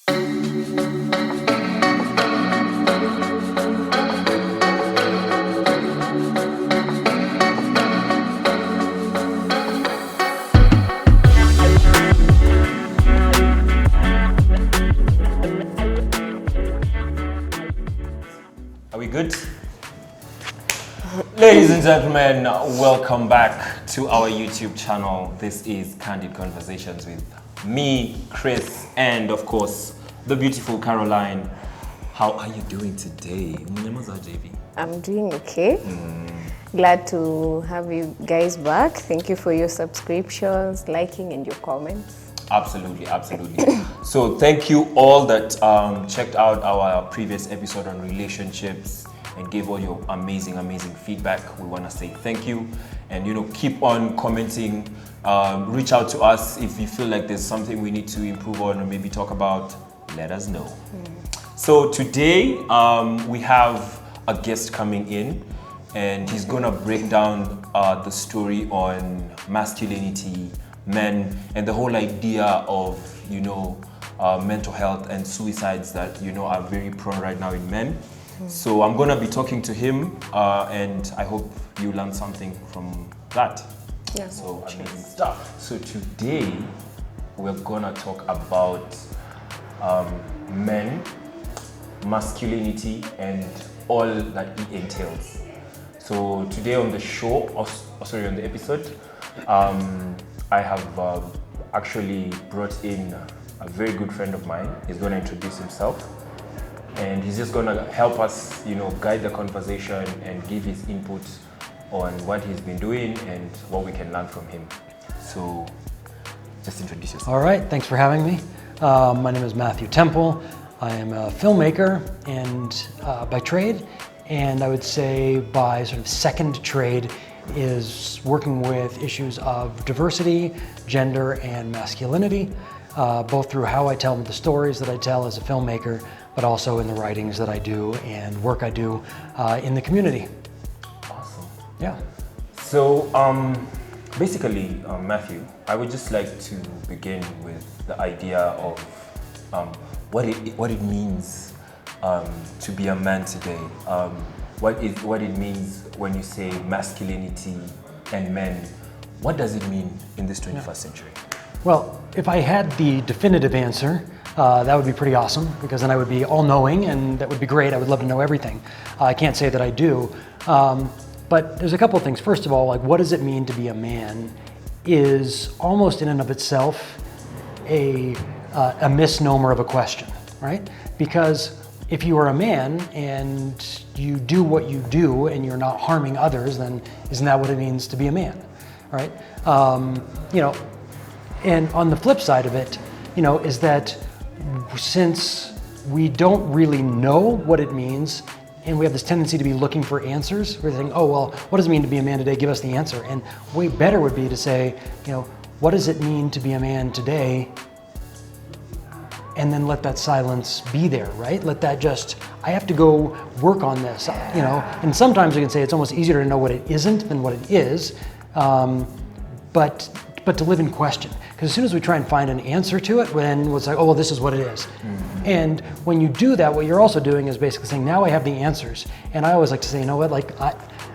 Are we good? Ladies and gentlemen, welcome back to our YouTube channel. This is Candid Conversations with me, Chris, and of course, the beautiful Caroline. How are you doing today? I'm doing okay. Glad to have you guys back. Thank you for your subscriptions, liking, and your comments. Absolutely. So thank you all that checked out our previous episode on relationships and gave all your amazing feedback. We want to say thank you, and keep on commenting. Reach out to us if you feel like there's something we need to improve on or maybe talk about. Let us know. So today we have a guest coming in, and he's gonna break down the story on masculinity, men, and the whole idea of mental health and suicides that are very prone right now in men. So I'm gonna be talking to him, and I hope you learn something from that. Yeah. So amazing stuff. So today we're gonna talk about men, masculinity, and all that it entails. So today on the show, on the episode, I have actually brought in a very good friend of mine. He's going to introduce himself, and he's just going to help us, guide the conversation and give his input on what he's been doing and what we can learn from him. So just introduce yourself. All right, thanks for having me. My name is Matthew Temple. I am a filmmaker and by trade, and I would say by sort of second trade is working with issues of diversity, gender, and masculinity, both through how I tell the stories that I tell as a filmmaker, but also in the writings that I do and work I do in the community. Awesome. Yeah. So basically, Matthew, I would just like to begin with the idea of what it means to be a man today. What it means when you say masculinity and men. What does it mean in this 21st century? Well, if I had the definitive answer, that would be pretty awesome, because then I would be all-knowing, and that would be great. I would love to know everything. I can't say that I do. But there's a couple of things. First of all, like, what does it mean to be a man is almost in and of itself a misnomer of a question, right? Because if you are a man and you do what you do and you're not harming others, then isn't that what it means to be a man, right? And on the flip side of it, is that since we don't really know what it means, and we have this tendency to be looking for answers, we're thinking, oh, well, what does it mean to be a man today? Give us the answer. And way better would be to say, what does it mean to be a man today? And then let that silence be there, right? Let that I have to go work on this, And sometimes we can say it's almost easier to know what it isn't than what it is, but to live in question. Because as soon as we try and find an answer to it, then it's like, oh, well, this is what it is. Mm-hmm. And when you do that, what you're also doing is basically saying, now I have the answers. And I always like to say,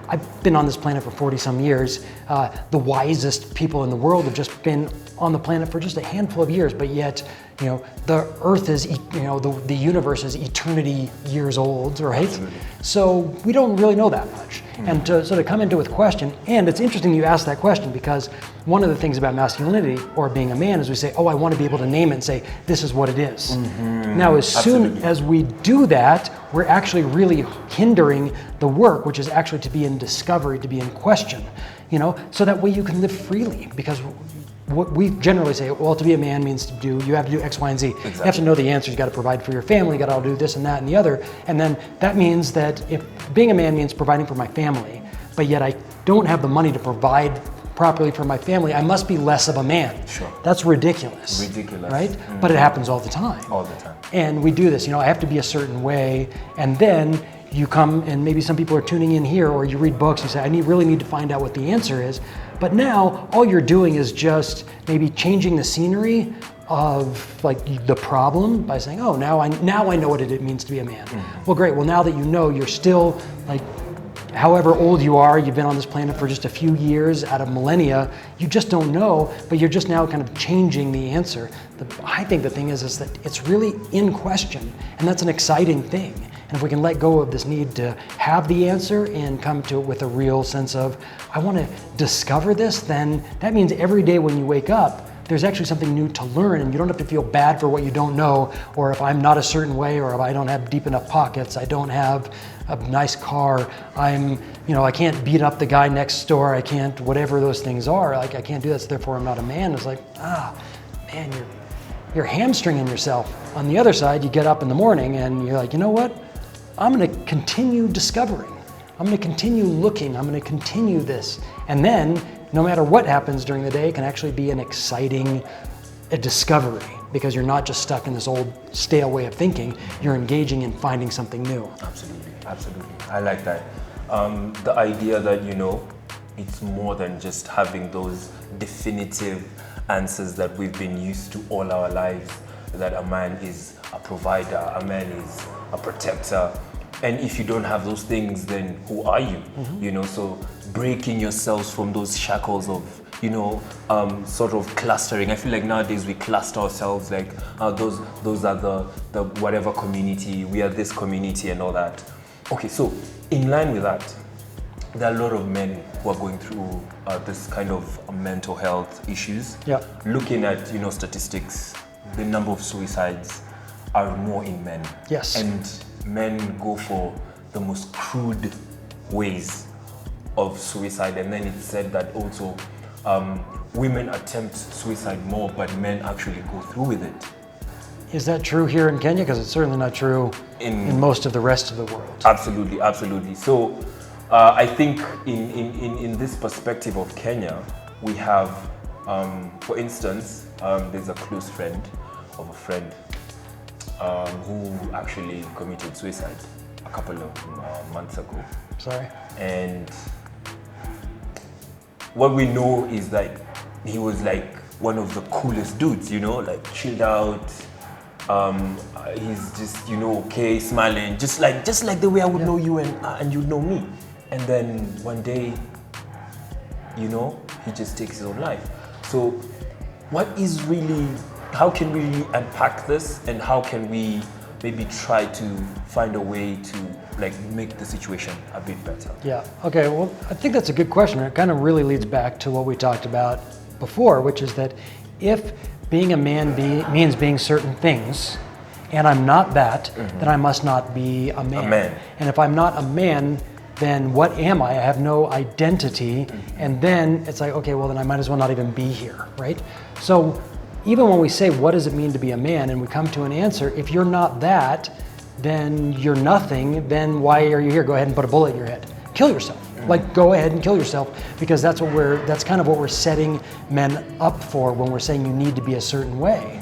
I've been on this planet for 40 some years. The wisest people in the world have just been on the planet for just a handful of years, but yet, the earth is, the universe is eternity years old, right? Absolutely. So we don't really know that much. Mm-hmm. And to come into it with question, and it's interesting you ask that question, because one of the things about masculinity or being a man is we say, oh, I want to be able to name it and say, this is what it is. Mm-hmm. Now, as soon as we do that, we're actually really hindering the work, which is actually to be in discovery, to be in question, so that way you can live freely. Because what we generally say, well, to be a man means you have to do X, Y, and Z. Exactly. You have to know the answers. You got to provide for your family. You got to do this and that and the other. And then that means that if being a man means providing for my family, but yet I don't have the money to provide properly for my family, I must be less of a man. Sure. That's ridiculous. Right? Mm-hmm. But it happens all the time. All the time. And we do this, I have to be a certain way, and then you come, and maybe some people are tuning in here, or you read books, you say, I really need to find out what the answer is. But now, all you're doing is just maybe changing the scenery, of like the problem by saying, oh, now I know what it means to be a man. Well, great. Well, now that you know, you're still like, however old you are, you've been on this planet for just a few years out of millennia, you just don't know, but you're just now kind of changing the answer. I think the thing is that it's really in question, and that's an exciting thing. And if we can let go of this need to have the answer and come to it with a real sense of, I want to discover this, then that means every day when you wake up, there's actually something new to learn, and you don't have to feel bad for what you don't know, or if I'm not a certain way, or if I don't have deep enough pockets, I don't have a nice car, I can't beat up the guy next door, I can't, whatever those things are, like I can't do that, so therefore I'm not a man. It's like, man, you're hamstringing yourself. On the other side, you get up in the morning and you're like, you know what? I'm going to continue discovering. I'm going to continue looking. I'm going to continue this. And then, no matter what happens during the day, it can actually be an exciting discovery, because you're not just stuck in this old stale way of thinking. You're engaging in finding something new. Absolutely, absolutely. I like that. The idea that, it's more than just having those definitive answers that we've been used to all our lives, that a man is a provider, a man is a protector. And if you don't have those things, then who are you? So breaking yourselves from those shackles of, sort of clustering. I feel like nowadays we cluster ourselves like those are the whatever community, we are this community and all that. Okay, so in line with that, there are a lot of men who are going through this kind of mental health issues. Yeah. Looking at, statistics, the number of suicides are more in men. Yes. And men go for the most crude ways of suicide, and then it's said that also women attempt suicide more, but men actually go through with it. Is that true here in Kenya? Because it's certainly not true in most of the rest of the world. Absolutely, absolutely. So I think in this perspective of Kenya, we have, for instance, there's a close friend of a friend who actually committed suicide a couple of months ago. Sorry. And what we know is that he was like one of the coolest dudes, like chilled out. He's just, okay, smiling, just like the way I would know you and you know me. And then one day, he just takes his own life. So how can we really unpack this, and how can we maybe try to find a way to make the situation a bit better? Yeah, okay, well, I think that's a good question. It kind of really leads back to what we talked about before, which is that if being a man means being certain things, and I'm not that, then I must not be a man. And if I'm not a man, then what am I? I have no identity. And then it's like, okay, well then I might as well not even be here, right? So even when we say, what does it mean to be a man? And we come to an answer, if you're not that, then you're nothing, then why are you here? Go ahead and put a bullet in your head. Kill yourself. Like, go ahead and kill yourself, because that's kind of what we're setting men up for when we're saying you need to be a certain way,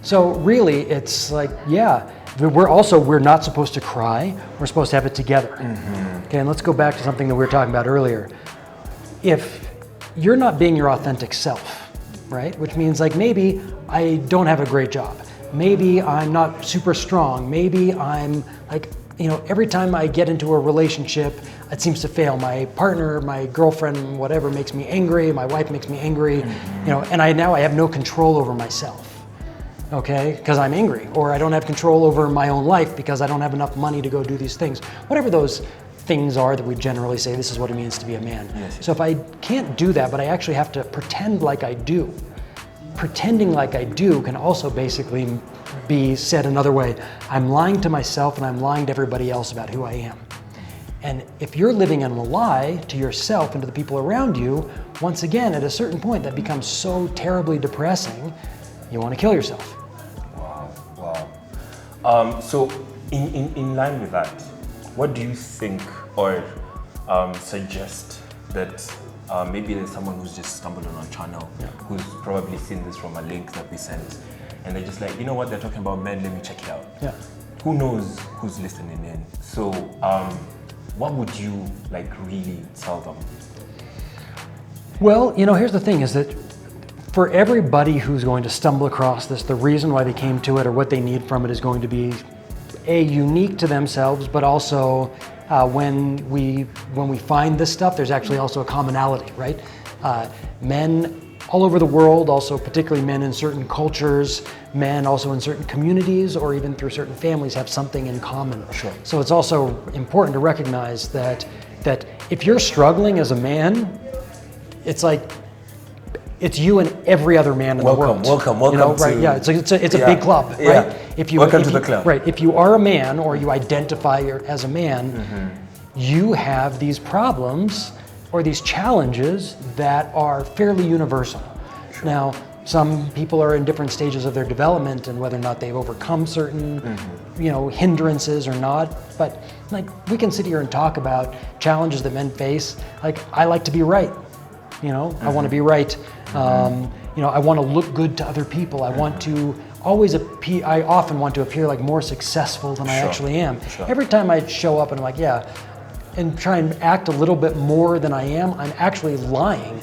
So really, it's like, yeah, we're not supposed to cry. We're supposed to have it together. Okay, and let's go back to something that we were talking about earlier. If you're not being your authentic self, right? Which means like maybe I don't have a great job. Maybe I'm not super strong. Maybe I'm like, every time I get into a relationship, it seems to fail. My partner, my girlfriend, whatever makes me angry. My wife makes me angry, and I have no control over myself, okay? Because I'm angry, or I don't have control over my own life because I don't have enough money to go do these things. Whatever those things are that we generally say, this is what it means to be a man. Yes. So if I can't do that, but I actually have to pretend like I do, pretending like I do can also basically be said another way. I'm lying to myself and I'm lying to everybody else about who I am. And if you're living in a lie to yourself and to the people around you, once again, at a certain point, that becomes so terribly depressing, you want to kill yourself. Wow. So in line with that, what do you think or suggest that maybe there's someone who's just stumbled on our channel, who's probably seen this from a link that we sent, and they're just like, you know what, they're talking about men, let me check it out. Yeah. Who knows who's listening in? So what would you really tell them? Well, here's the thing is that for everybody who's going to stumble across this, the reason why they came to it or what they need from it is going to be unique to themselves, but also when we find this stuff, there's actually also a commonality, right? Men all over the world, also particularly men in certain cultures, men also in certain communities, or even through certain families have something in common. Sure. So it's also important to recognize that if you're struggling as a man, it's like, it's you and every other man in the world. Welcome you know, right? to... Yeah, it's a big club, right? Yeah. Welcome to the club. Right, if you are a man or you identify as a man, you have these problems or these challenges that are fairly universal. Sure. Now, some people are in different stages of their development and whether or not they've overcome certain, hindrances or not. But like, we can sit here and talk about challenges that men face. Like, I like to be right. I want to be right. I want to look good to other people. I want to I often want to appear like more successful than I actually am. Sure. Every time I show up and I'm like, and try and act a little bit more than I am, I'm actually lying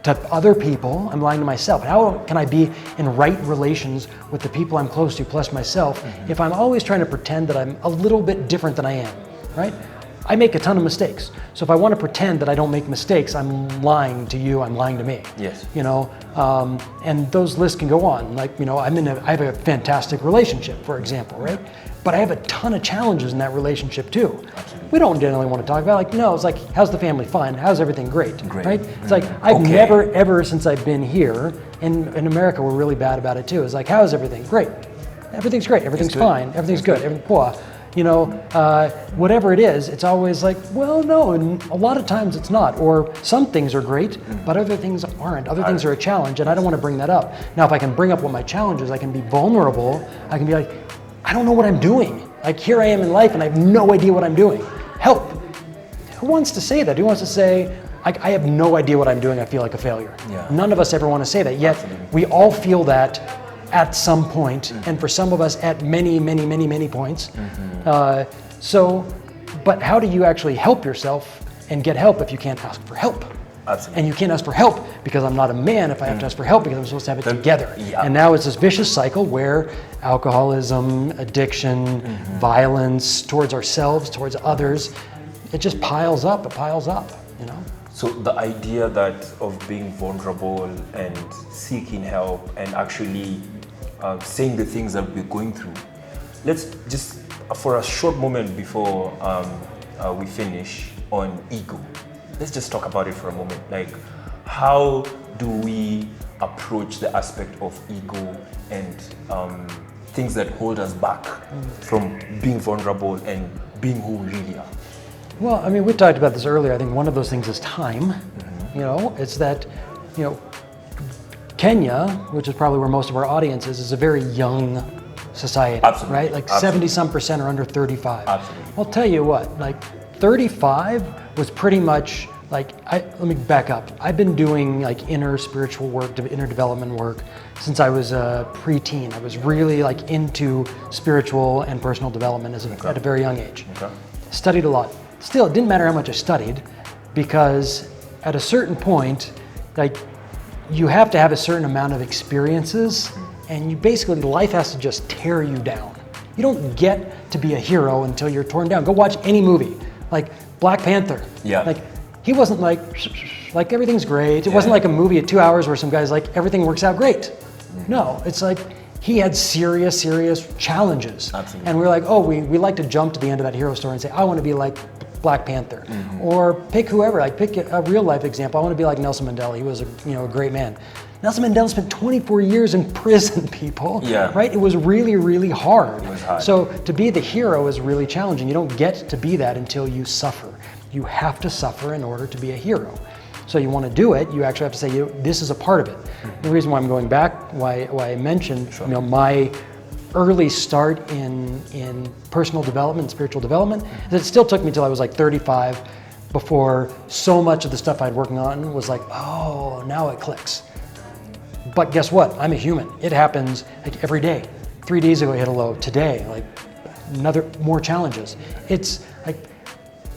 to other people. I'm lying to myself. How can I be in right relations with the people I'm close to plus myself if I'm always trying to pretend that I'm a little bit different than I am, right? I make a ton of mistakes. So if I want to pretend that I don't make mistakes, I'm lying to you, I'm lying to me. Yes. And those lists can go on. Like, I have a fantastic relationship, for example, right? But I have a ton of challenges in that relationship too. Absolutely. We don't generally want to talk about it's like, how's the family? Fine. How's everything? Great. Right? It's like, I've never, ever since I've been here, and in America we're really bad about it too. It's like, how's everything? Great. Everything's great. Everything's fine. Everything's good. Whatever it is, it's always like, well, no, and a lot of times it's not. Or some things are great, but other things aren't. Other things are a challenge, and I don't want to bring that up. Now, if I can bring up what my challenge is, I can be vulnerable. I can be like, I don't know what I'm doing. Like, here I am in life, and I have no idea what I'm doing. Help. Who wants to say that? Who wants to say, I have no idea what I'm doing, I feel like a failure? Yeah. None of us ever want to say that, yet we all feel that at some point, and for some of us at many, many, many, many points. But how do you actually help yourself and get help if you can't ask for help? Absolutely. And you can't ask for help because I'm not a man if I have to ask for help because I'm supposed to have it together. Yeah. And now it's this vicious cycle where alcoholism, addiction, violence towards ourselves, towards others, it just piles up, So the idea that of being vulnerable and seeking help and actually saying the things that we're going through. Let's just, for a short moment before we finish on ego, let's just talk about it for a moment. Like, how do we approach the aspect of ego and things that hold us back from being vulnerable and being who we really are? Well, we talked about this earlier. I think one of those things is time. It's that, Kenya, which is probably where most of our audience is a very young society, Absolutely. right? Like Absolutely. 70-some% are under 35. Absolutely. I'll tell you what, like 35 was pretty much like, let me back up. I've been doing like inner spiritual work, inner development work since I was a preteen. I was really like into spiritual and personal development at a very young age. Okay. Studied a lot. Still, it didn't matter how much I studied because at a certain point, like, you have to have a certain amount of experiences, and life has to just tear you down. You don't get to be a hero until you're torn down. Go watch any movie, like Black Panther. Yeah. Like, he wasn't like everything's great. It wasn't like a movie at 2 hours where some guy's like, everything works out great. No, it's like, he had serious challenges. Absolutely. And we're like, we like to jump to the end of that hero story and say, I want to be like Black Panther. Or pick whoever, like pick a real life example. I want to be like Nelson Mandela. He was a great man. Nelson Mandela spent 24 years in prison, people. Yeah. Right? It was really, really hard. It was hard. So to be the hero is really challenging. You don't get to be that until you suffer. You have to suffer in order to be a hero. So you want to do it, you actually have to say, this is a part of it. The reason why I'm going back, why I mentioned my early start in personal development, spiritual development, is it still took me till I was like 35 before so much of the stuff I'd working on was like, oh, now it clicks. But guess what? I'm a human. It happens like every day. 3 days ago I hit a low. Today, like more challenges. It's like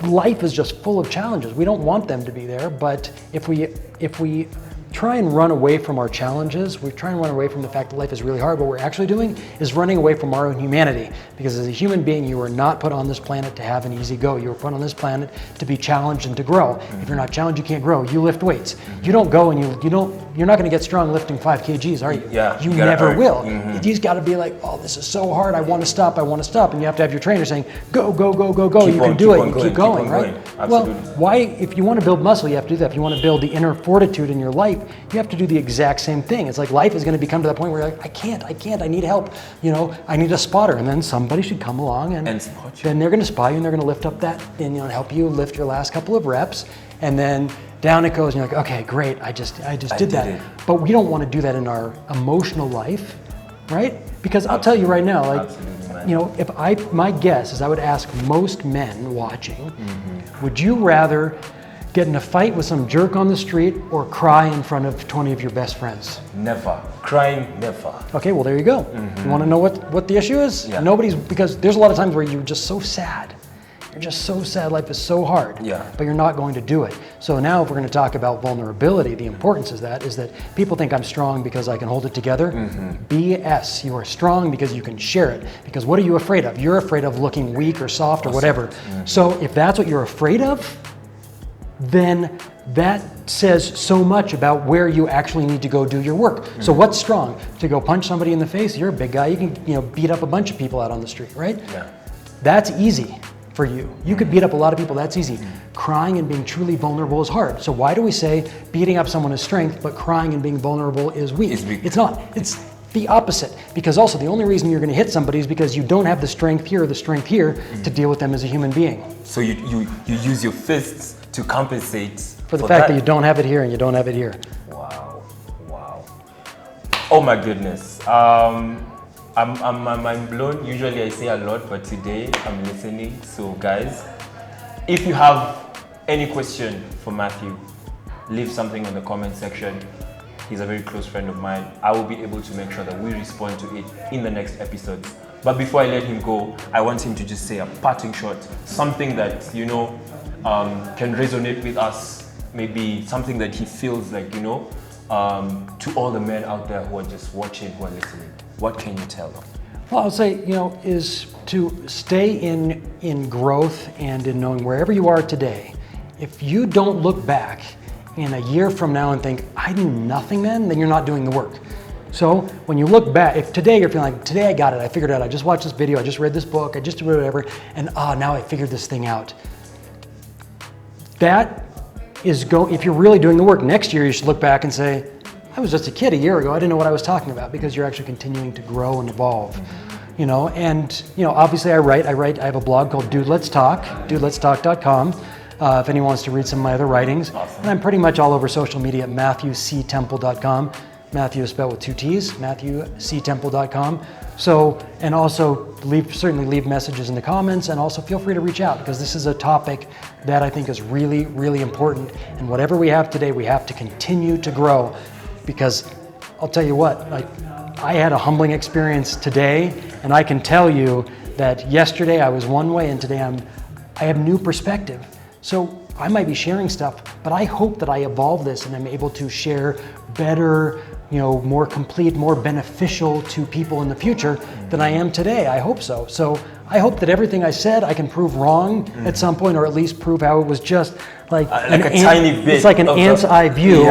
life is just full of challenges. We don't want them to be there, but if we try and run away from our challenges. We try and run away from the fact that life is really hard. What we're actually doing is running away from our own humanity. Because as a human being, you were not put on this planet to have an easy go. You were put on this planet to be challenged and to grow. If you're not challenged, you can't grow. You lift weights. You don't go and you're not going to get strong lifting 5 kgs, are you? Yeah, you never will. You just got to be like, oh, this is so hard. I want to stop. I want to stop. And you have to have your trainer saying, go, go, go, go, go. You can do it. You keep going, right? Well, why, if you want to build muscle, you have to do that. If you want to build the inner fortitude in your life, you have to do the exact same thing. It's like life is going to become to that point where you're like, I can't, I need help. I need a spotter. And then somebody should come along and spot you. Then they're going to spot you and they're going to lift up that and help you lift your last couple of reps. And then down it goes and you're like, okay, great, I just did that. But we don't want to do that in our emotional life, right? Because I'll tell you right now, like, my guess is I would ask most men watching, would you rather get in a fight with some jerk on the street or cry in front of 20 of your best friends? Never. Crying, never. Okay, well, there you go. You want to know what the issue is? Yeah. Because there's a lot of times where you're just so sad. You're just so sad, life is so hard, but you're not going to do it. So now if we're going to talk about vulnerability, the importance is that people think I'm strong because I can hold it together. BS, you are strong because you can share it. Because what are you afraid of? You're afraid of looking weak or soft or whatever. So if that's what you're afraid of, then that says so much about where you actually need to go do your work. So what's strong? To go punch somebody in the face? You're a big guy, you can beat up a bunch of people out on the street, right? Yeah. That's easy for you. You could beat up a lot of people, that's easy. Crying and being truly vulnerable is hard. So why do we say beating up someone is strength, but crying and being vulnerable is weak? It's not. It's the opposite. Because also the only reason you're going to hit somebody is because you don't have the strength here or the strength here to deal with them as a human being. So you use your fists to compensate for the fact that you don't have it here and you don't have it here. Wow. Oh my goodness. I'm mind blown. Usually I say a lot, but today I'm listening. So guys, if you have any question for Matthew, leave something in the comment section. He's a very close friend of mine. I will be able to make sure that we respond to it in the next episodes. But before I let him go, I want him to just say a parting shot, something that, can resonate with us, maybe something that he feels like, to all the men out there who are just watching, who are listening. What can you tell them? Well, I'll say, is to stay in growth and in knowing wherever you are today. If you don't look back in a year from now and think, I knew nothing then you're not doing the work. So when you look back, if today you're feeling like, today I got it, I figured it out, I just watched this video, I just read this book, I just did whatever, and now I figured this thing out. That is if you're really doing the work, next year you should look back and say, I was just a kid a year ago, I didn't know what I was talking about, because you're actually continuing to grow and evolve. Obviously I have a blog called Dude Let's Talk, dudeletstalk.com. If anyone wants to read some of my other writings. Awesome. And I'm pretty much all over social media at MatthewCtemple.com. Matthew is spelled with 2 T's, MatthewCtemple.com. So, and also certainly leave messages in the comments, and also feel free to reach out, because this is a topic that I think is really, really important. And whatever we have today, we have to continue to grow, because I'll tell you what, I had a humbling experience today, and I can tell you that yesterday I was one way and today I have new perspective. So I might be sharing stuff, but I hope that I evolve this and I'm able to share better, more complete, more beneficial to people in the future than I am today. I hope so. So I hope that everything I said I can prove wrong at some point, or at least prove how it was just like a tiny bit. It's like an ant's eye view,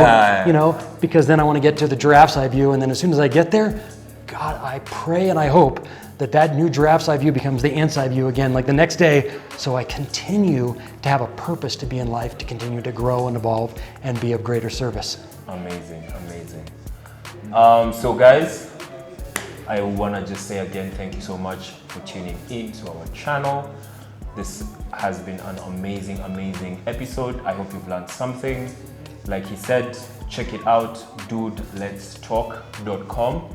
because then I want to get to the giraffe's eye view, and then as soon as I get there, God, I pray and I hope that new giraffe's eye view becomes the ant's eye view again, like the next day, so I continue to have a purpose to be in life, to continue to grow and evolve and be of greater service. Amazing. So guys, I want to just say again, thank you so much for tuning in to our channel. This has been an amazing episode. I hope you've learned something. Like he said, check it out, dudeletstalk.com,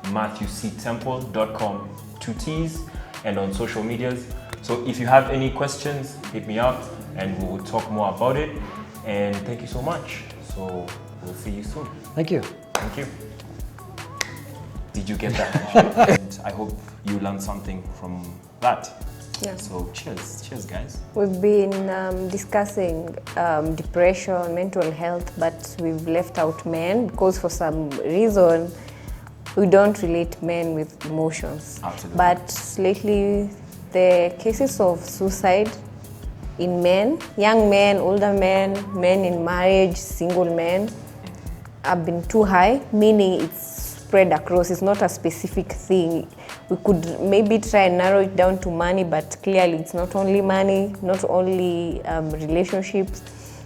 MatthewCtemple.com, 2 T's, and on social medias. So if you have any questions, hit me up and we will talk more about it. And thank you so much. So we'll see you soon. Thank you. Thank you. Did you get that? And I hope you learned something from that. Yeah. So cheers guys. We've been discussing depression, mental health, but we've left out men because for some reason we don't relate men with emotions. Absolutely. But lately, the cases of suicide in men, young men, older men, men in marriage, single men, have been too high, meaning it's spread across. It's not a specific thing. We could maybe try and narrow it down to money, but clearly it's not only money, not only relationships.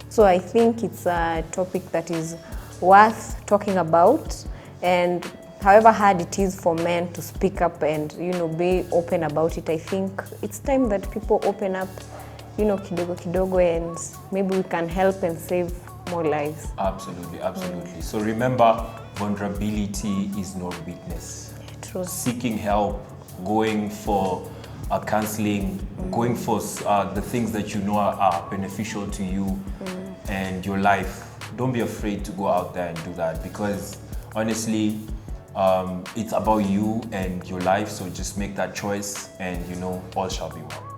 So I think it's a topic that is worth talking about, and however hard it is for men to speak up and be open about it, I think it's time that people open up, kidogo kidogo, and maybe we can help and save more lives. Absolutely. So remember, vulnerability is not weakness. True. Seeking help, going for counseling, going for the things that you know are beneficial to you and your life. Don't be afraid to go out there and do that, because honestly, it's about you and your life. So just make that choice, and all shall be well.